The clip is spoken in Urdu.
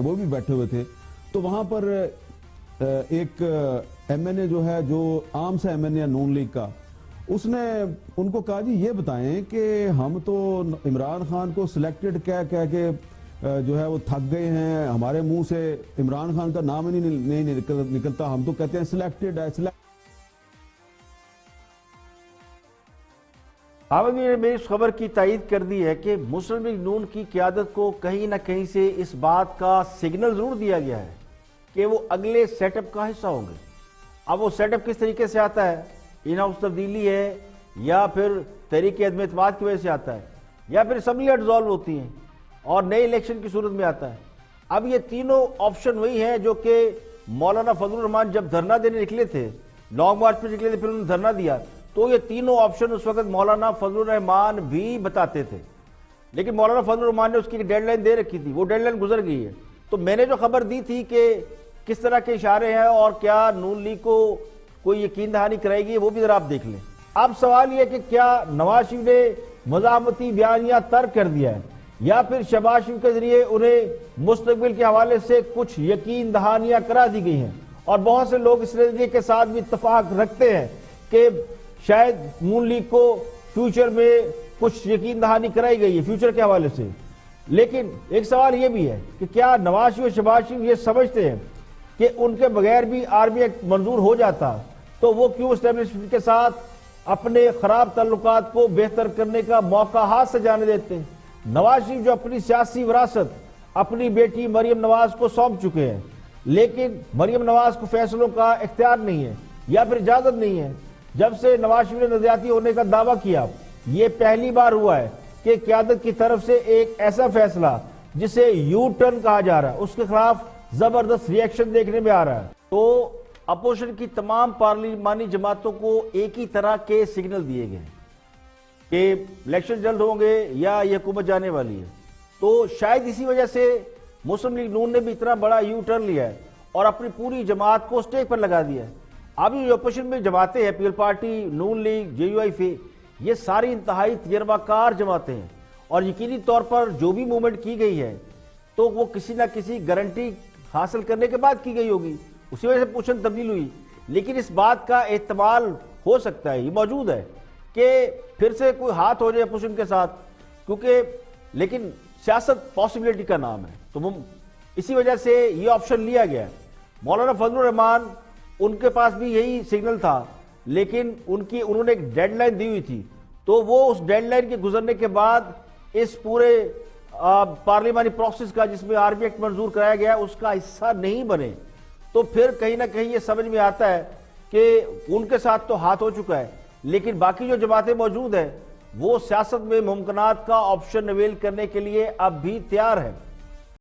وہ بھی بیٹھے ہوئے تھے. تو وہاں پر ایک ایم این اے جو ہے, جو عام سا ایم این اے نون لیگ کا, اس نے ان کو کہا جی یہ بتائیں کہ ہم تو عمران خان کو سلیکٹڈ کہہ کے جو ہے وہ تھک گئے ہیں, ہمارے منہ سے عمران خان کا نام ہی نہیں نکلتا, ہم تو کہتے ہیں سلیکٹڈ ہے. عامر نے میری اس خبر کی تائید کر دی ہے کہ مسلم لیگ نون کی قیادت کو کہیں نہ کہیں سے اس بات کا سگنل ضرور دیا گیا ہے کہ وہ اگلے سیٹ اپ کا حصہ ہوں گے. اب وہ سیٹ اپ کس طریقے سے آتا ہے, ان ہاؤس تبدیلی ہے یا پھر تحریک عدم اعتماد کی وجہ سے آتا ہے یا پھر اسمبلیاں ڈیزالو ہوتی ہیں اور نئے الیکشن کی صورت میں آتا ہے. اب یہ تینوں آپشن وہی ہیں جو کہ مولانا فضل الرحمان جب دھرنا دینے نکلے تھے, لانگ مارچ پہ نکلے تھے, پھر انہوں نے دھرنا دیا, تو یہ تینوں آپشن اس وقت مولانا فضل الرحمان بھی بتاتے تھے. لیکن مولانا فضل الرحمان نے اس کی ڈیڈ لائن دے رکھی تھی, وہ ڈیڈ لائن گزر گئی ہے. تو میں نے جو خبر دی تھی کہ کس طرح کے اشارے ہیں اور کیا نون لیگ کو کوئی یقین دہانی کرائے گی, وہ بھی ذرا آپ دیکھ لیں. اب سوال یہ کہ کیا نواز شریف نے مزاحمتی بیانیہ ترک کر دیا ہے یا پھر شہباز شریف کے ذریعے انہیں مستقبل کے حوالے سے کچھ یقین دہانیاں کرا دی گئی ہیں. اور بہت سے لوگ اس نظریے کے ساتھ بھی اتفاق رکھتے ہیں کہ شاید نون لیگ کو فیوچر میں کچھ یقین دہانی کرائی گئی ہے فیوچر کے حوالے سے. لیکن ایک سوال یہ بھی ہے کہ کیا نواز شریف اور شہباز شریف یہ سمجھتے ہیں کہ ان کے بغیر بھی آرمی ایکٹ منظور ہو جاتا تو وہ کیوں اسٹیبلشمنٹ کے ساتھ اپنے خراب تعلقات کو بہتر کرنے کا موقع ہاتھ سے جانے دیتے ہیں؟ نواز شریف جو اپنی سیاسی وراثت اپنی بیٹی مریم نواز کو سونپ چکے ہیں, لیکن مریم نواز کو فیصلوں کا اختیار نہیں ہے یا پھر اجازت نہیں ہے. جب سے نواز شریف نے نظریاتی ہونے کا دعویٰ کیا, یہ پہلی بار ہوا ہے کہ قیادت کی طرف سے ایک ایسا فیصلہ جسے یو ٹرن کہا جا رہا ہے اس کے خلاف زبردست ری ایکشن دیکھنے میں آ رہا ہے. تو اپوزیشن کی تمام پارلیمانی جماعتوں کو ایک ہی طرح کے سگنل دیے گئے کہ الیکشن جلد ہوں گے یا یہ حکومت جانے والی ہے. تو شاید اسی وجہ سے مسلم لیگ نون نے بھی اتنا بڑا یو ٹرن لیا ہے اور اپنی پوری جماعت کو اسٹیک پر لگا دیا ہے. اب یہ اپوزیشن میں جماعتیں ہیں, People Party, Noon League, J U I F, یہ ساری انتہائی تجربہ کار جماعتیں ہیں اور یقینی طور پر جو بھی موومنٹ کی گئی ہے تو وہ کسی نہ کسی گارنٹی حاصل کرنے کے بعد کی گئی ہوگی, اسی وجہ سے پوزیشن تبدیل ہوئی. لیکن اس بات کا احتمال ہو سکتا ہے, یہ موجود ہے کہ پھر سے کوئی ہاتھ ہو جائے اپوزیشن کے ساتھ, کیونکہ لیکن سیاست پاسبلٹی کا نام ہے, تو اسی وجہ سے یہ آپشن لیا گیا ہے. مولانا فضل الرحمان ان کے پاس بھی یہی سگنل تھا, لیکن انہوں نے ایک ڈیڈ لائن دی ہوئی تھی, تو وہ اس ڈیڈ لائن کے گزرنے کے بعد اس پورے پارلیمانی پروسیس کا جس میں آرمی ایکٹ منظور کرایا گیا اس کا حصہ نہیں بنے. تو پھر کہیں نہ کہیں یہ سمجھ میں آتا ہے کہ ان کے ساتھ تو ہاتھ ہو چکا ہے, لیکن باقی جو جماعتیں موجود ہیں وہ سیاست میں ممکنات کا آپشن اویل کرنے کے لیے اب بھی تیار ہیں.